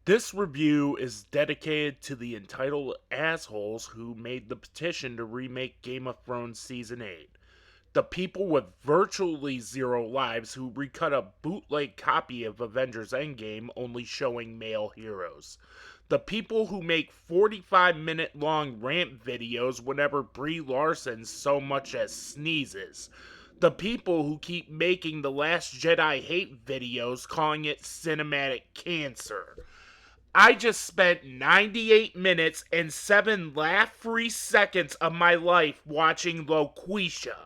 This review is dedicated to the entitled assholes who made the petition to remake Game of Thrones Season 8. The people with virtually zero lives who recut a bootleg copy of Avengers Endgame only showing male heroes. The people who make 45-minute long rant videos whenever Brie Larson so much as sneezes. The people who keep making the Last Jedi hate videos calling it cinematic cancer. I just spent 98 minutes and 7 laugh-free seconds of my life watching Loqueesha.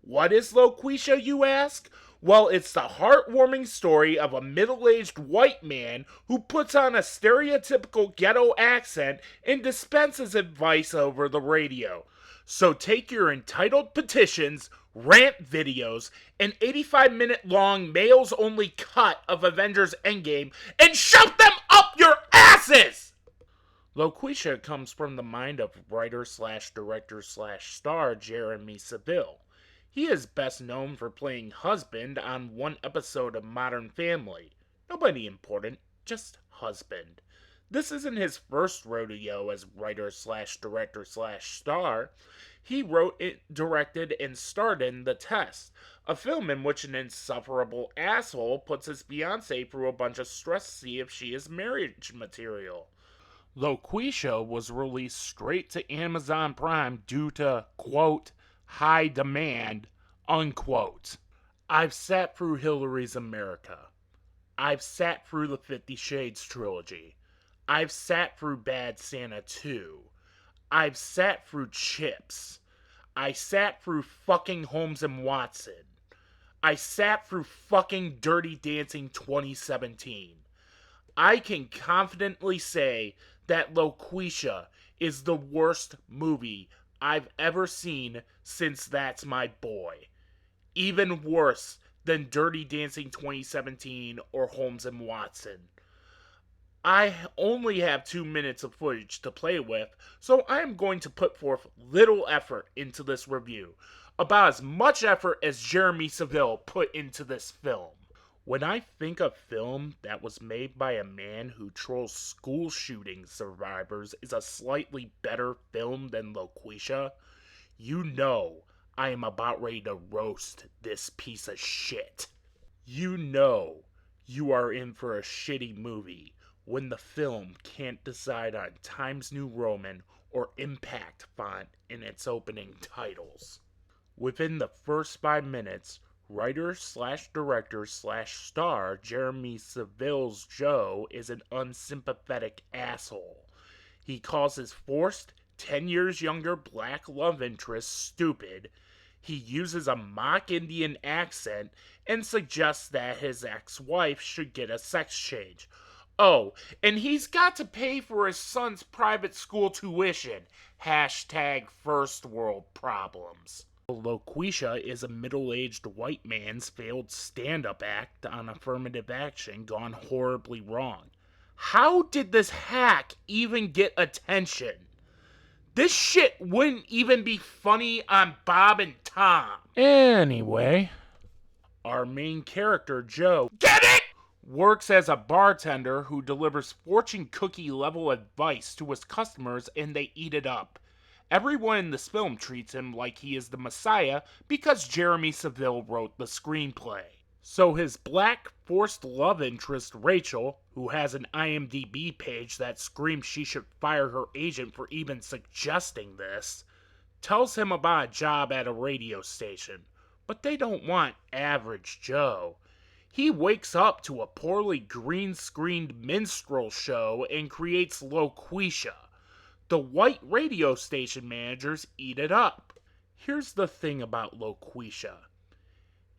What is Loqueesha, you ask? Well, it's the heartwarming story of a middle-aged white man who puts on a stereotypical ghetto accent and dispenses advice over the radio. So take your entitled petitions, rant videos, an 85-minute long males only cut of Avengers Endgame and shove them up your asses! Loqueesha comes from the mind of writer/director/star Jeremy Seville. He is best known for playing husband on one episode of Modern Family. Nobody important, just husband. This isn't his first rodeo as writer/director/star. He wrote, directed, and starred in The Test, a film in which an insufferable asshole puts his fiancée through a bunch of stress to see if she is marriage material. Loqueesha was released straight to Amazon Prime due to, quote, high demand, unquote. I've sat through Hillary's America. I've sat through the 50 Shades trilogy. I've sat through Bad Santa 2. I've sat through Chips. I sat through fucking Holmes and Watson. I sat through fucking Dirty Dancing 2017. I can confidently say that Loqueesha is the worst movie I've ever seen since That's My Boy. Even worse than Dirty Dancing 2017 or Holmes and Watson. I only have 2 minutes of footage to play with, so I am going to put forth little effort into this review. About as much effort as Jeremy Seville put into this film. When I think of film that was made by a man who trolls school shooting survivors is a slightly better film than Loqueesha, you know I am about ready to roast this piece of shit. You know you are in for a shitty movie when the film can't decide on Times New Roman or impact font in its opening titles. Within the first 5 minutes, writer/director/star Jeremy Seville's Joe is an unsympathetic asshole. He calls his forced, 10 years younger black love interest stupid. He uses a mock Indian accent and suggests that his ex-wife should get a sex change. Oh, and he's got to pay for his son's private school tuition. Hashtag first world problems. Loqueesha is a middle-aged white man's failed stand-up act on affirmative action gone horribly wrong. How did this hack even get attention? This shit wouldn't even be funny on Bob and Tom. Anyway, our main character, Joe, get it? Works as a bartender who delivers fortune cookie level advice to his customers and they eat it up. Everyone in this film treats him like he is the Messiah because Jeremy Seville wrote the screenplay. So his black forced love interest Rachel, who has an IMDb page that screams she should fire her agent for even suggesting this, tells him about a job at a radio station. But they don't want average Joe. He wakes up to a poorly green-screened minstrel show and creates Loqueesha. The white radio station managers eat it up. Here's the thing about Loqueesha.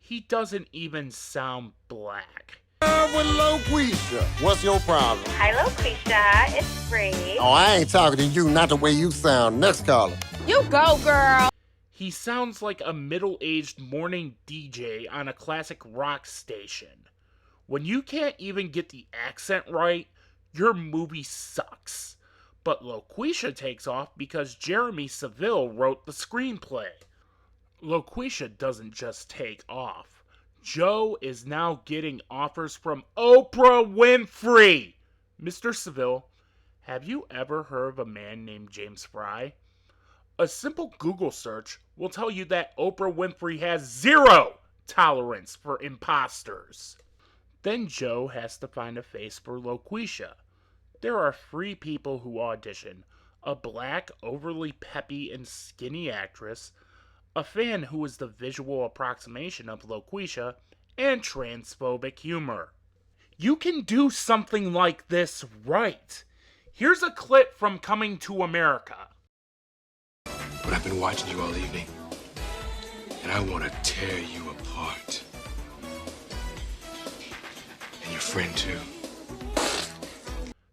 He doesn't even sound black. With Loqueesha, what's your problem? Hi, Loqueesha. It's Bree. Oh, I ain't talking to you, not the way you sound. Next caller. You go, girl. He sounds like a middle-aged morning DJ on a classic rock station. When you can't even get the accent right, your movie sucks. But Loqueesha takes off because Jeremy Seville wrote the screenplay. Loqueesha doesn't just take off. Joe is now getting offers from Oprah Winfrey. Mr. Seville, have you ever heard of a man named James Fry? A simple Google search will tell you that Oprah Winfrey has zero tolerance for imposters. Then Joe has to find a face for Loqueesha. There are three people who audition: a black, overly peppy and skinny actress, a fan who is the visual approximation of Loqueesha, and transphobic humor. You can do something like this right. Here's a clip from Coming to America. But I've been watching you all evening, and I want to tear you apart. And your friend, too.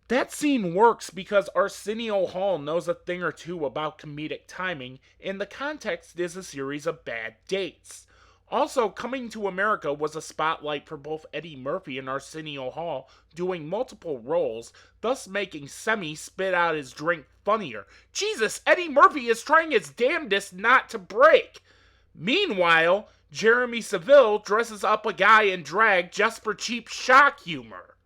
That scene works because Arsenio Hall knows a thing or two about comedic timing, and the context is a series of bad dates. Also, Coming to America was a spotlight for both Eddie Murphy and Arsenio Hall doing multiple roles, thus making Semi spit out his drink funnier. Jesus, Eddie Murphy is trying his damnedest not to break. Meanwhile, Jeremy Seville dresses up a guy in drag just for cheap shock humor.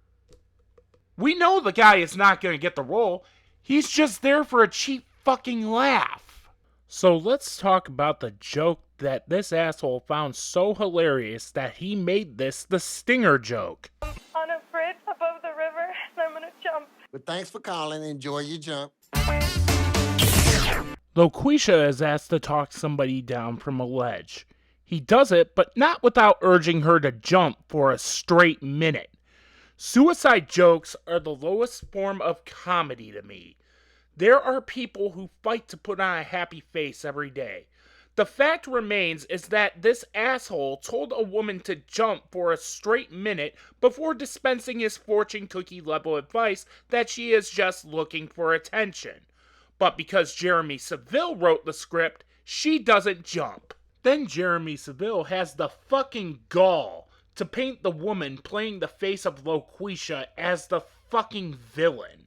We know the guy is not going to get the role. He's just there for a cheap fucking laugh. So let's talk about the joke that this asshole found so hilarious that he made this the stinger joke. On a bridge above the river, and I'm gonna jump. But thanks for calling. Enjoy your jump. Loqueesha is asked to talk somebody down from a ledge. He does it, but not without urging her to jump for a straight minute. Suicide jokes are the lowest form of comedy to me. There are people who fight to put on a happy face every day. The fact remains is that this asshole told a woman to jump for a straight minute before dispensing his fortune cookie level advice that she is just looking for attention. But because Jeremy Seville wrote the script, she doesn't jump. Then Jeremy Seville has the fucking gall to paint the woman playing the face of Loqueesha as the fucking villain.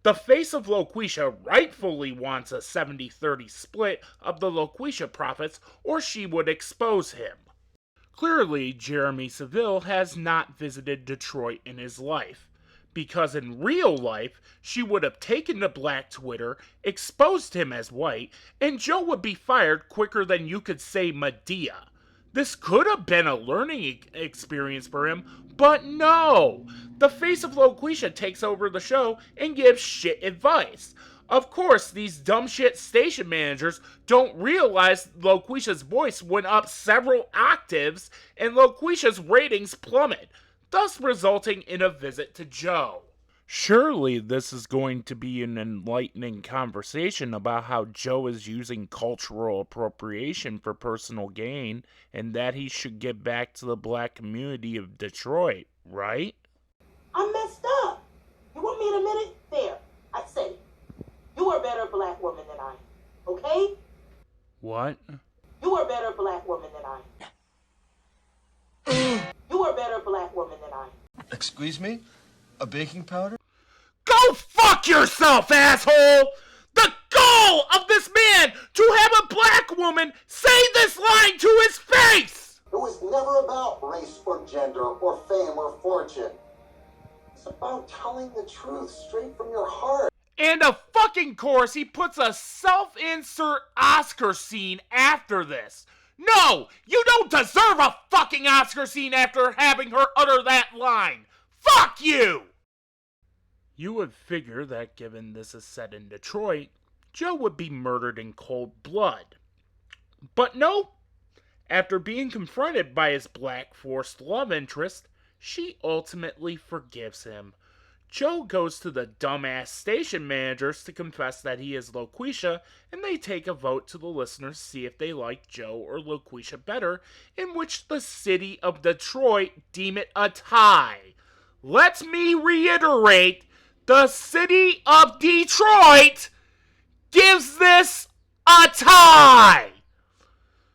The face of Loqueesha rightfully wants a 70-30 split of the Loqueesha profits, or she would expose him. Clearly, Jeremy Seville has not visited Detroit in his life, because in real life, she would have taken to Black Twitter, exposed him as white, and Joe would be fired quicker than you could say Medea. This could have been a learning experience for him, but no! The face of Loqueesha takes over the show and gives shit advice. Of course, these dumb shit station managers don't realize Loqueesha's voice went up several octaves and Loqueesha's ratings plummet, thus resulting in a visit to Joe. Surely this is going to be an enlightening conversation about how Joe is using cultural appropriation for personal gain and that he should get back to the black community of Detroit, right? I messed up. You want me to admit it? There. I said it. You are a better black woman than I am. Okay? What? You are a better black woman than I am. You are a better black woman than I am. Excuse me? A baking powder? Go fuck yourself, asshole! The goal of this man to have a black woman say this line to his face! It was never about race or gender or fame or fortune. It's about telling the truth straight from your heart. And of fucking course, he puts a self-insert Oscar scene after this. No, you don't deserve a fucking Oscar scene after having her utter that line. Fuck you! You would figure that given this is set in Detroit, Joe would be murdered in cold blood. But no. After being confronted by his black forced love interest, she ultimately forgives him. Joe goes to the dumbass station managers to confess that he is Loqueesha, and they take a vote to the listeners to see if they like Joe or Loqueesha better, in which the city of Detroit deem it a tie. Let me reiterate, the city of Detroit gives this a tie!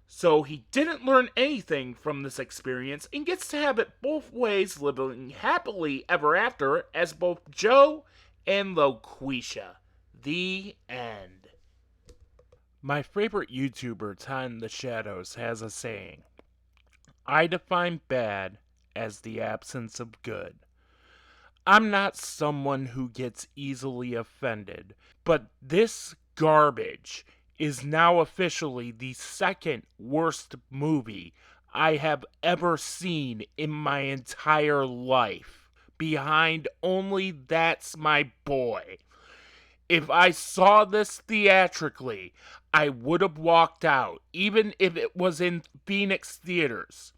So he didn't learn anything from this experience and gets to have it both ways, living happily ever after as both Joe and Loqueesha. The end. My favorite YouTuber, Todd in the Shadows, has a saying: I define bad as the absence of good. I'm not someone who gets easily offended, but this garbage is now officially the second worst movie I have ever seen in my entire life, behind only That's My Boy. If I saw this theatrically, I would have walked out, even if it was in Phoenix theaters.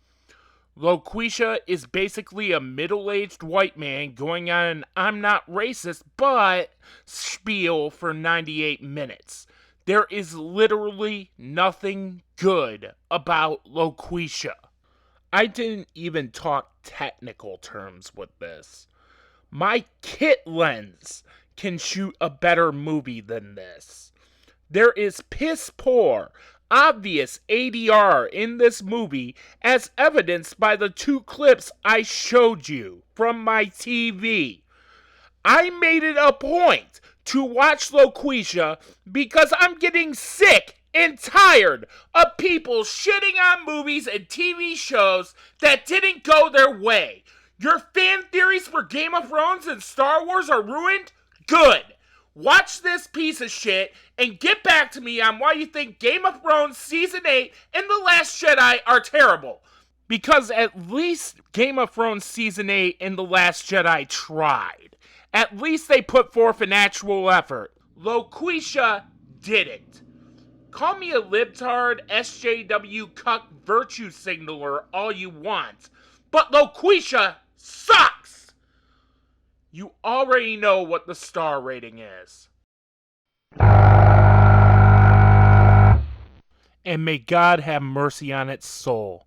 Loqueesha is basically a middle aged white man going on an I'm not racist, but spiel for 98 minutes. There is literally nothing good about Loqueesha. I didn't even talk technical terms with this. My kit lens can shoot a better movie than this. There is piss poor, obvious ADR in this movie, as evidenced by the 2 clips I showed you from my TV. I made it a point to watch Loqueesha because I'm getting sick and tired of people shitting on movies and TV shows that didn't go their way. Your fan theories for Game of Thrones and Star Wars are ruined? Good. Watch this piece of shit and get back to me on why you think Game of Thrones Season 8 and The Last Jedi are terrible. Because at least Game of Thrones Season 8 and The Last Jedi tried. At least they put forth an actual effort. Loqueesha didn't. Call me a libtard, SJW cuck virtue signaler all you want, but Loqueesha sucks! You already know what the star rating is. And may God have mercy on its soul.